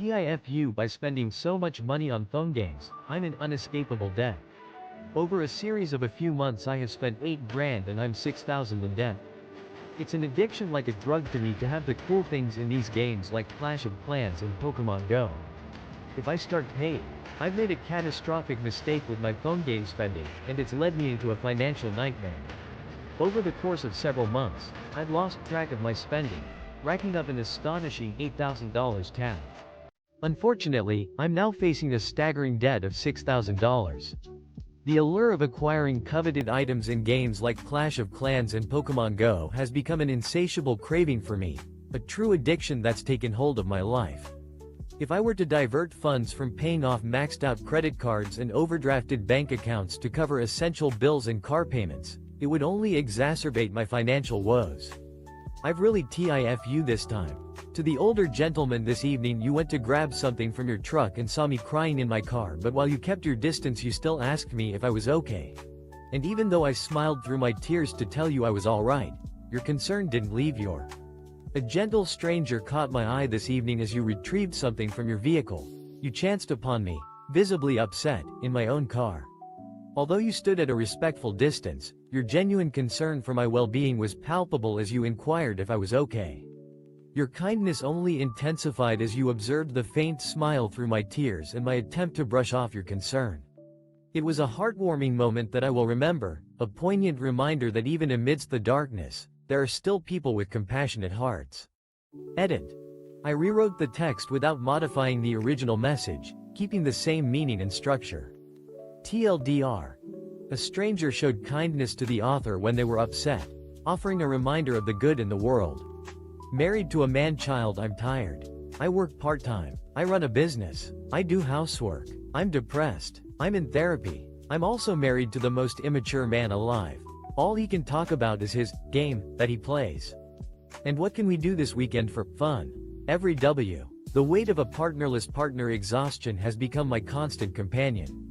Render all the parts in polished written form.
TIFU by spending so much money on phone games, I'm in unescapable debt. Over a series of a few months I have spent 8 grand and I'm 6,000 in debt. It's an addiction like a drug to me to have the cool things in these games like Clash of Clans and Pokemon Go. If I start paying, I've made a catastrophic mistake with my phone game spending, and it's led me into a financial nightmare. Over the course of several months, I've lost track of my spending, racking up an astonishing $8,000 tab. Unfortunately, I'm now facing a staggering debt of $6,000. The allure of acquiring coveted items in games like Clash of Clans and Pokemon Go has become an insatiable craving for me, a true addiction that's taken hold of my life. If I were to divert funds from paying off maxed-out credit cards and overdrafted bank accounts to cover essential bills and car payments, it would only exacerbate my financial woes. I've really TIFU this time. To the older gentleman this evening, you went to grab something from your truck and saw me crying in my car, but while you kept your distance you still asked me if I was okay. And even though I smiled through my tears to tell you I was alright, your concern didn't leave your. A gentle stranger caught my eye this evening as you retrieved something from your vehicle. You chanced upon me, visibly upset, in my own car. Although you stood at a respectful distance, your genuine concern for my well-being was palpable as you inquired if I was okay. Your kindness only intensified as you observed the faint smile through my tears and my attempt to brush off your concern. It was a heartwarming moment that I will remember, a poignant reminder that even amidst the darkness, there are still people with compassionate hearts. Edit. I rewrote the text without modifying the original message, keeping the same meaning and structure. TLDR. A stranger showed kindness to the author when they were upset, offering a reminder of the good in the world. Married to a man-child, I'm tired. I work part-time. I run a business. I do housework. I'm depressed. I'm in therapy. I'm also married to the most immature man alive. All he can talk about is his game that he plays. And what can we do this weekend for fun? Every W. The weight of a partnerless partner exhaustion has become my constant companion.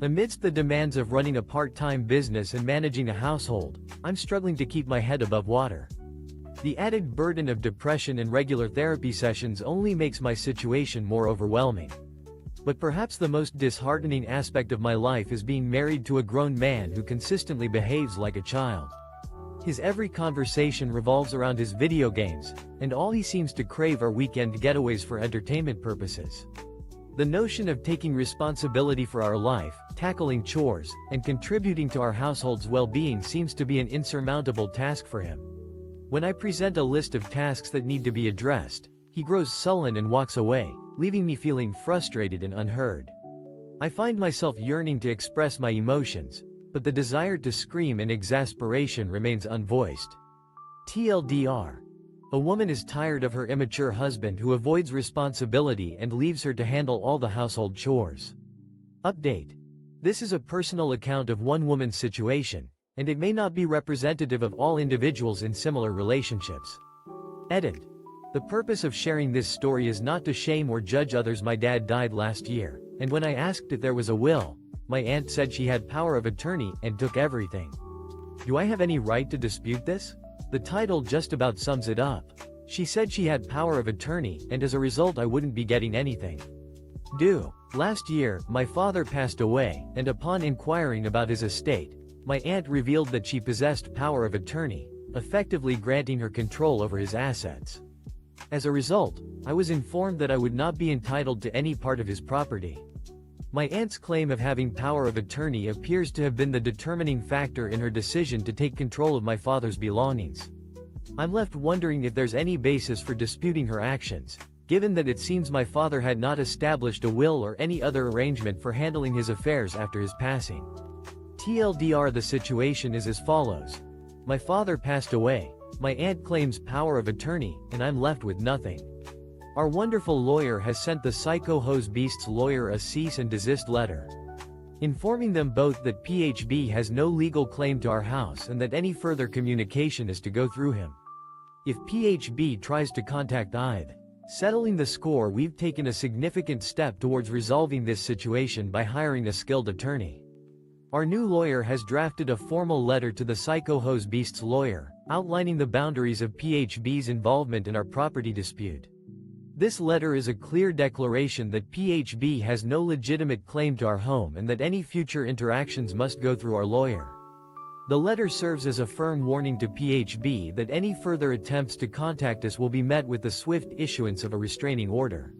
Amidst the demands of running a part-time business and managing a household, I'm struggling to keep my head above water. The added burden of depression and regular therapy sessions only makes my situation more overwhelming. But perhaps the most disheartening aspect of my life is being married to a grown man who consistently behaves like a child. His every conversation revolves around his video games, and all he seems to crave are weekend getaways for entertainment purposes. The notion of taking responsibility for our life, tackling chores, and contributing to our household's well-being seems to be an insurmountable task for him. When I present a list of tasks that need to be addressed, he grows sullen and walks away, leaving me feeling frustrated and unheard. I find myself yearning to express my emotions, but the desire to scream in exasperation remains unvoiced. TLDR. A woman is tired of her immature husband who avoids responsibility and leaves her to handle all the household chores. Update. This is a personal account of one woman's situation, and it may not be representative of all individuals in similar relationships. Edit. The purpose of sharing this story is not to shame or judge others. My dad died last year, and when I asked if there was a will, my aunt said she had power of attorney and took everything. Do I have any right to dispute this? The title just about sums it up. She said she had power of attorney, and as a result I wouldn't be getting anything. Last year, my father passed away, and upon inquiring about his estate, my aunt revealed that she possessed power of attorney, effectively granting her control over his assets. As a result, I was informed that I would not be entitled to any part of his property. My aunt's claim of having power of attorney appears to have been the determining factor in her decision to take control of my father's belongings. I'm left wondering if there's any basis for disputing her actions, given that it seems my father had not established a will or any other arrangement for handling his affairs after his passing. TLDR. The situation is as follows. My father passed away, my aunt claims power of attorney, and I'm left with nothing. Our wonderful lawyer has sent the Psycho Hose Beast's lawyer a cease and desist letter, informing them both that PHB has no legal claim to our house and that any further communication is to go through him. If PHB tries to contact either, settling the score, we've taken a significant step towards resolving this situation by hiring a skilled attorney. Our new lawyer has drafted a formal letter to the Psycho Hose Beast's lawyer, outlining the boundaries of PHB's involvement in our property dispute. This letter is a clear declaration that PHB has no legitimate claim to our home and that any future interactions must go through our lawyer. The letter serves as a firm warning to PHB that any further attempts to contact us will be met with the swift issuance of a restraining order.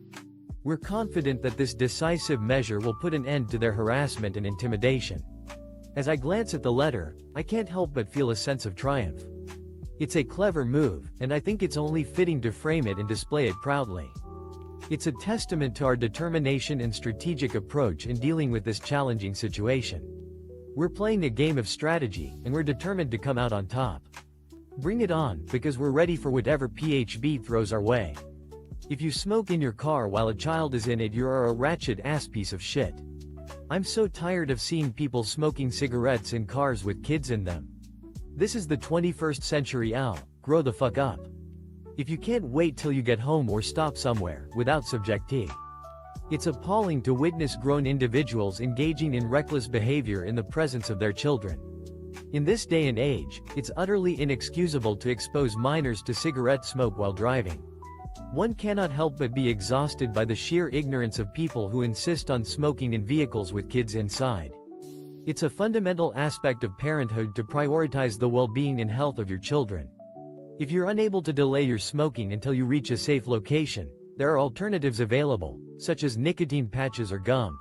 We're confident that this decisive measure will put an end to their harassment and intimidation. As I glance at the letter, I can't help but feel a sense of triumph. It's a clever move, and I think it's only fitting to frame it and display it proudly. It's a testament to our determination and strategic approach in dealing with this challenging situation. We're playing a game of strategy, and we're determined to come out on top. Bring it on, because we're ready for whatever PHB throws our way. If you smoke in your car while a child is in it, you're a ratchet ass piece of shit. I'm so tired of seeing people smoking cigarettes in cars with kids in them. This is the 21st century, grow the fuck up. If you can't wait till you get home or stop somewhere, without subjectee. It's appalling to witness grown individuals engaging in reckless behavior in the presence of their children. In this day and age, it's utterly inexcusable to expose minors to cigarette smoke while driving. One cannot help but be exhausted by the sheer ignorance of people who insist on smoking in vehicles with kids inside. It's a fundamental aspect of parenthood to prioritize the well-being and health of your children. If you're unable to delay your smoking until you reach a safe location, there are alternatives available, such as nicotine patches or gum.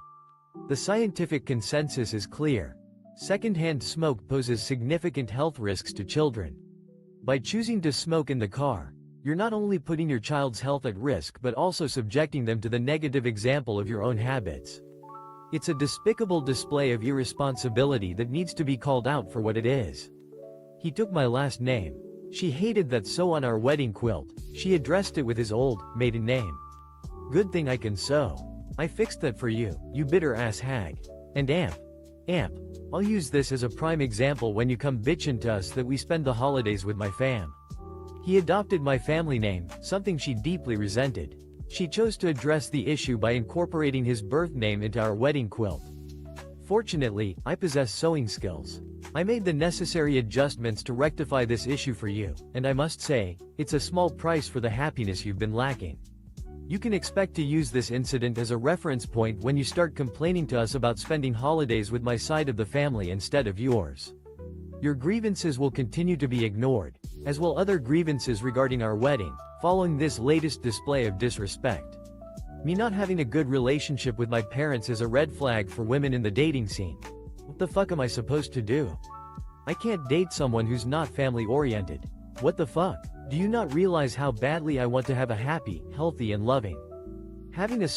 The scientific consensus is clear. Secondhand smoke poses significant health risks to children. By choosing to smoke in the car, you're not only putting your child's health at risk but also subjecting them to the negative example of your own habits. It's a despicable display of irresponsibility that needs to be called out for what it is. He took my last name. She hated that sew on our wedding quilt. She addressed it with his old, maiden name. Good thing I can sew. I fixed that for you, you bitter ass hag. And amp. I'll use this as a prime example when you come bitchin' to us that we spend the holidays with my fam. He adopted my family name, something she deeply resented. She chose to address the issue by incorporating his birth name into our wedding quilt. Fortunately, I possess sewing skills. I made the necessary adjustments to rectify this issue for you, and I must say, it's a small price for the happiness you've been lacking. You can expect to use this incident as a reference point when you start complaining to us about spending holidays with my side of the family instead of yours. Your grievances will continue to be ignored, as will other grievances regarding our wedding, following this latest display of disrespect. Me not having a good relationship with my parents is a red flag for women in the dating scene. What the fuck am I supposed to do? I can't date someone who's not family-oriented. What the fuck? Do you not realize how badly I want to have a happy, healthy and loving? Having a